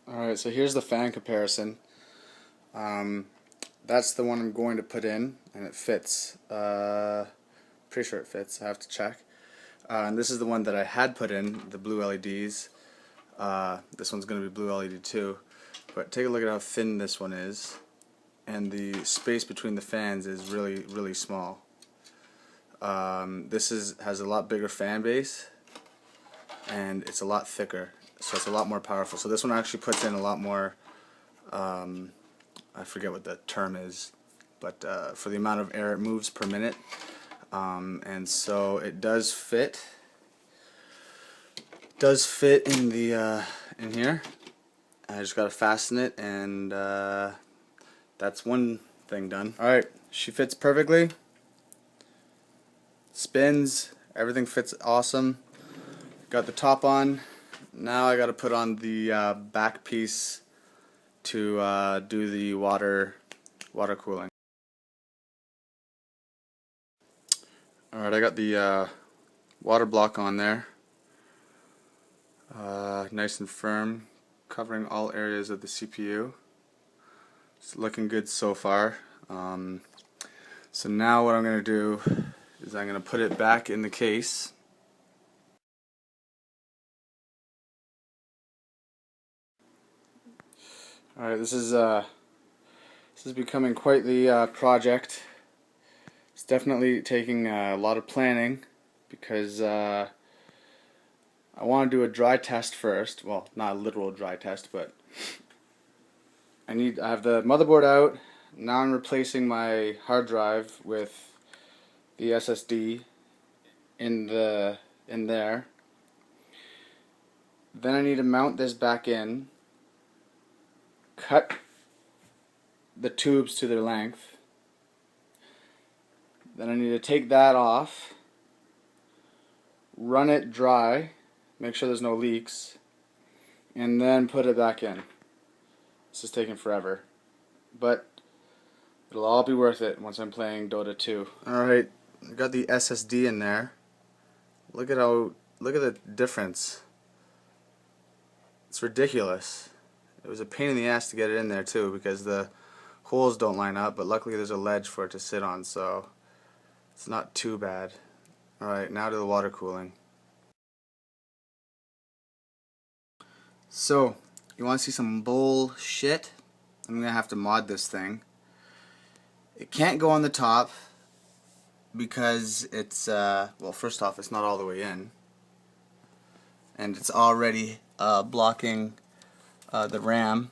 Alright, so here's the fan comparison. That's the one I'm going to put in, and it fits. Pretty sure it fits. I have to check. And this is the one that I had put in, the blue LEDs. This one's going to be blue LED too. But take a look at how thin this one is, and the space between the fans is really, really small. This has a lot bigger fan base, and it's a lot thicker, so it's a lot more powerful. So this one actually puts in a lot more, I forget what the term is, but for the amount of air it moves per minute. And so it does fit in the in here. I just gotta fasten it, and that's one thing done. Alright, she fits perfectly, spins, everything fits awesome. Got the top on. Now I gotta put on the back piece to do the water cooling. Alright, I got the water block on there, nice and firm, covering all areas of the CPU. It's looking good so far. So now what I'm going to do is I'm going to put it back in the case. Alright, this is becoming quite the project. It's definitely taking a lot of planning, because I want to do a dry test first. Well, not a literal dry test, but I have the motherboard out. Now I'm replacing my hard drive with the SSD in there. Then I need to mount this back in, cut the tubes to their length. Then I need to take that off, run it dry, make sure there's no leaks, and then put it back in. This is taking forever, but it'll all be worth it once I'm playing Dota 2. Alright, I got the SSD in there. Look at the difference. It's ridiculous. It was a pain in the ass to get it in there too, because the holes don't line up, but luckily there's a ledge for it to sit on, so it's not too bad. Alright, now to the water cooling. So, you want to see some bullshit? I'm going to have to mod this thing. It can't go on the top because it's, well, first off, it's not all the way in. And it's already blocking the RAM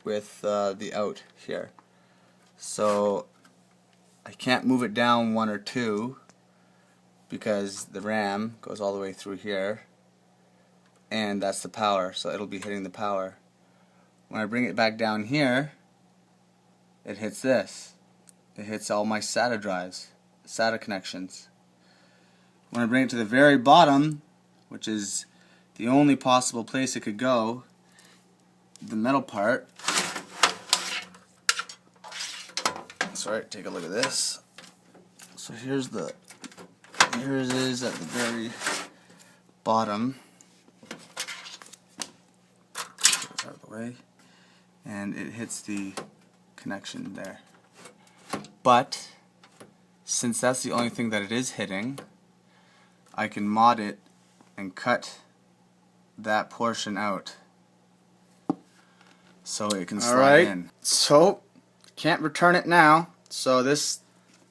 with the out here. So, I can't move it down 1 or 2 because the RAM goes all the way through here, and that's the power, so it'll be hitting the power. When I bring it back down here, it hits this. It hits all my SATA drives, SATA connections. When I bring it to the very bottom, which is the only possible place it could go, the metal part. Sorry, take a look at this. So here it is at the very bottom. Get it out of the way, and it hits the connection there. But since that's the only thing that it is hitting, I can mod it and cut that portion out so it can slide in. So can't return it now. So this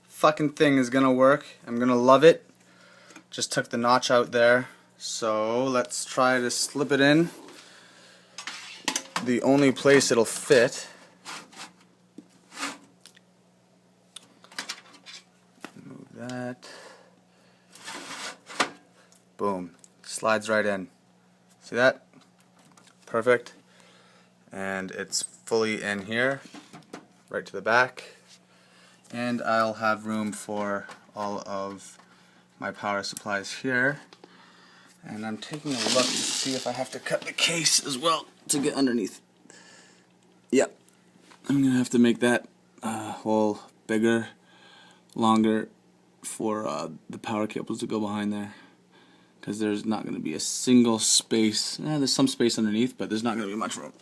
fucking thing is gonna work. I'm gonna love it. Just took the notch out there. So let's try to slip it in the only place it'll fit. Move that. Boom. Slides right in. See that? Perfect. And it's fully in here, right to the back. And I'll have room for all of my power supplies here. And I'm taking a look to see if I have to cut the case as well to get underneath. Yep. I'm going to have to make that hole bigger, longer for the power cables to go behind there. because there's not going to be a single space. There's some space underneath, but there's not going to be much room.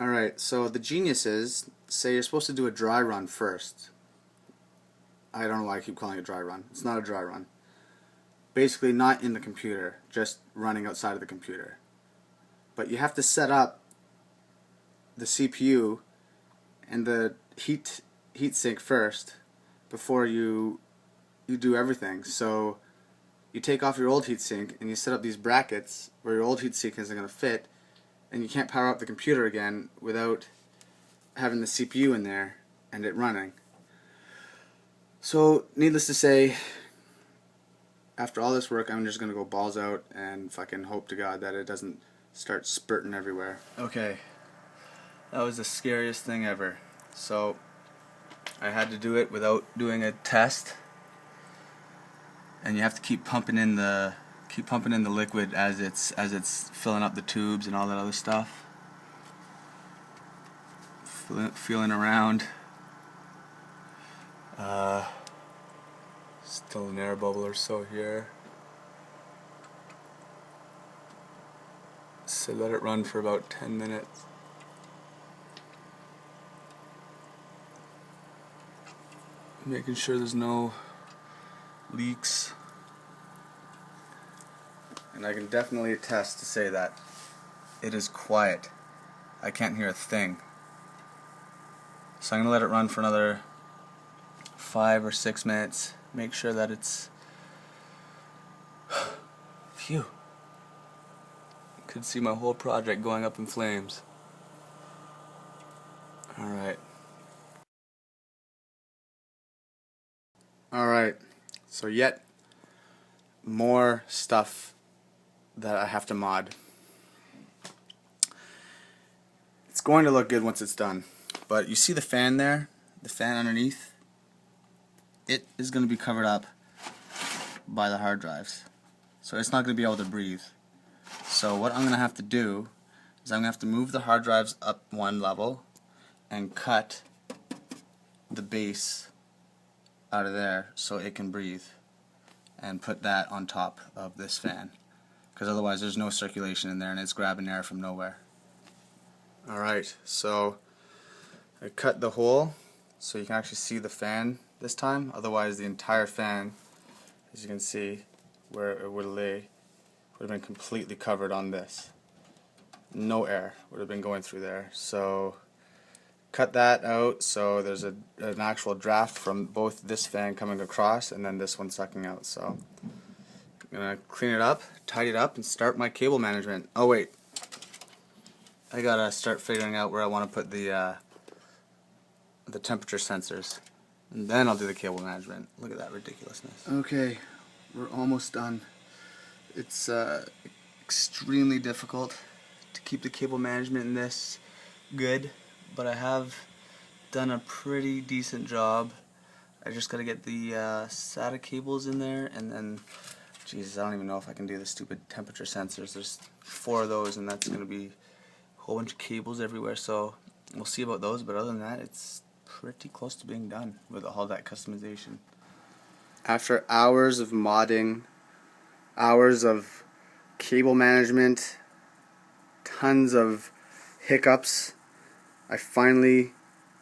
Alright, so the genius is, say you're supposed to do a dry run first. I don't know why I keep calling it dry run. It's not a dry run. Basically not in the computer, just running outside of the computer. But you have to set up the CPU and the heat sink first before you do everything. So you take off your old heatsink and you set up these brackets where your old heatsink isn't going to fit, and you can't power up the computer again without having the CPU in there and it running. So needless to say, after all this work, I'm just going to go balls out and fucking hope to God that it doesn't start spurting everywhere. Okay, that was the scariest thing ever. So I had to do it without doing a test, and you have to keep pumping in the liquid as it's filling up the tubes and all that other stuff. Feeling around. Still an air bubble or so here. So let it run for about 10 minutes. Making sure there's no leaks. And I can definitely attest to say that it is quiet. I can't hear a thing. So I'm going to let it run for another 5 or 6 minutes. Make sure that it's... Phew. Could see my whole project going up in flames. Alright. Alright. So yet more stuff that I have to mod. It's going to look good once it's done. But you see the fan there? The fan underneath? It is going to be covered up by the hard drives. So it's not going to be able to breathe. So what I'm going to have to do is I'm going to have to move the hard drives up one level and cut the base out of there so it can breathe, and put that on top of this fan, because otherwise there's no circulation in there and it's grabbing air from nowhere. Alright, so I cut the hole so you can actually see the fan this time. Otherwise the entire fan, as you can see where it would lay, would have been completely covered on this. No air would have been going through there. So cut that out so there's an actual draft from both this fan coming across and then this one sucking out. So I'm going to clean it up, tidy it up, and start my cable management. Oh wait, I gotta start figuring out where I want to put the temperature sensors, and then I'll do the cable management. Look at that ridiculousness. Okay, we're almost done. It's extremely difficult to keep the cable management in this good, but I have done a pretty decent job. I just gotta get the SATA cables in there, and then, Jesus, I don't even know if I can do the stupid temperature sensors. There's 4 of those, and that's gonna be a whole bunch of cables everywhere, so we'll see about those, but other than that, it's pretty close to being done with all that customization. After hours of modding, hours of cable management, tons of hiccups, I finally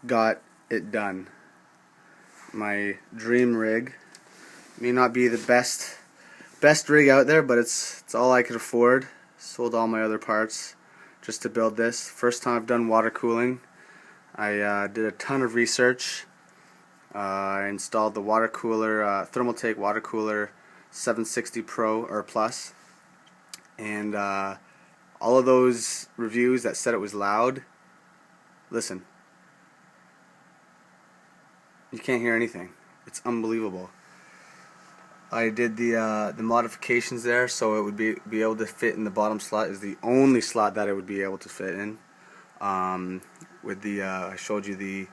got it done. My dream rig may not be the best rig out there, but it's all I could afford. Sold all my other parts just to build this. First time I've done water cooling. I did a ton of research. I installed the water cooler, Thermaltake water cooler 760 Pro or Plus, and all of those reviews that said it was loud, listen, you can't hear anything. It's unbelievable. I did the modifications there so it would be able to fit in the bottom slot. Is the only slot that it would be able to fit in. With the I showed you the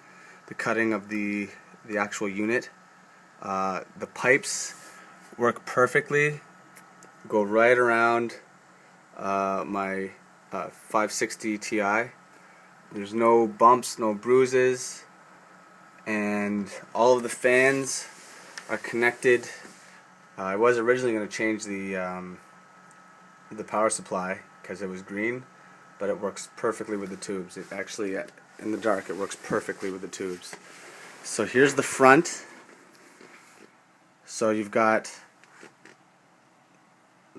cutting of the actual unit. The pipes work perfectly. Go right around my 560 Ti. There's no bumps, no bruises, and all of the fans are connected. I was originally going to change the power supply because it was green, but it works perfectly with the tubes. It actually, in the dark, it works perfectly with the tubes. So here's the front. So you've got,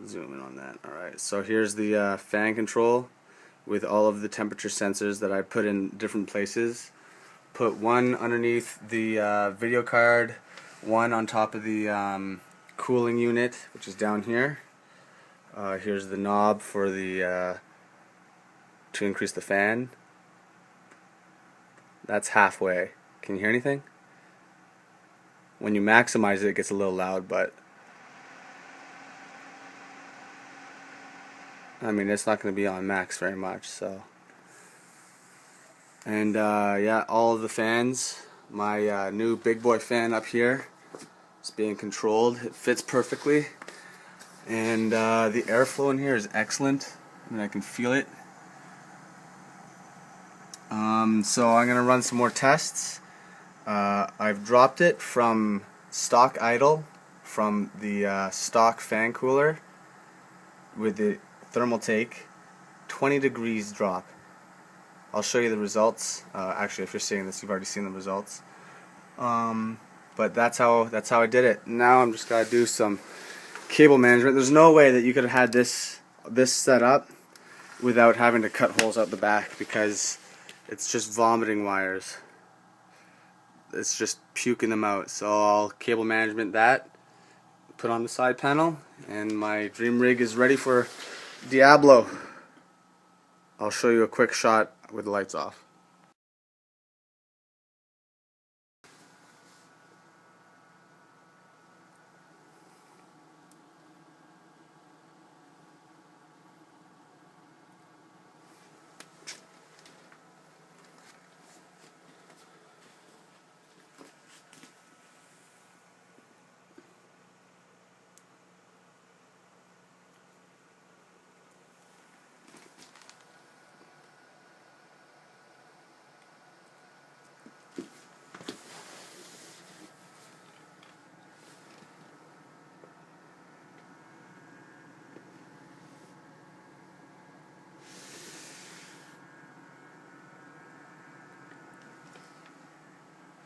zoom in on that. Alright, so here's the fan control with all of the temperature sensors that I put in different places. Put one underneath the video card, one on top of the cooling unit, which is down here. Here's the knob for the to increase the fan. That's halfway. Can you hear anything? When you maximize it, it gets a little loud, but I mean, it's not going to be on max very much. So, and yeah, all of the fans. My new big boy fan up here is being controlled. It fits perfectly, and the airflow in here is excellent. I mean, I can feel it. So I'm going to run some more tests. I've dropped it from stock idle from the stock fan cooler with the Thermaltake, 20 degrees drop. I'll show you the results. Actually, if you're seeing this, you've already seen the results. But that's how I did it. Now I'm just gotta do some cable management. There's no way that you could have had this set up without having to cut holes out the back, because it's just vomiting wires. It's just puking them out. So I'll cable management that, put on the side panel, and my dream rig is ready for Diablo. I'll show you a quick shot with the lights off.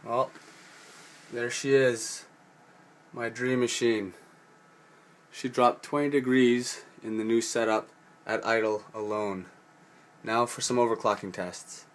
Well, there she is, my dream machine. She dropped 20 degrees in the new setup at idle alone. Now for some overclocking tests.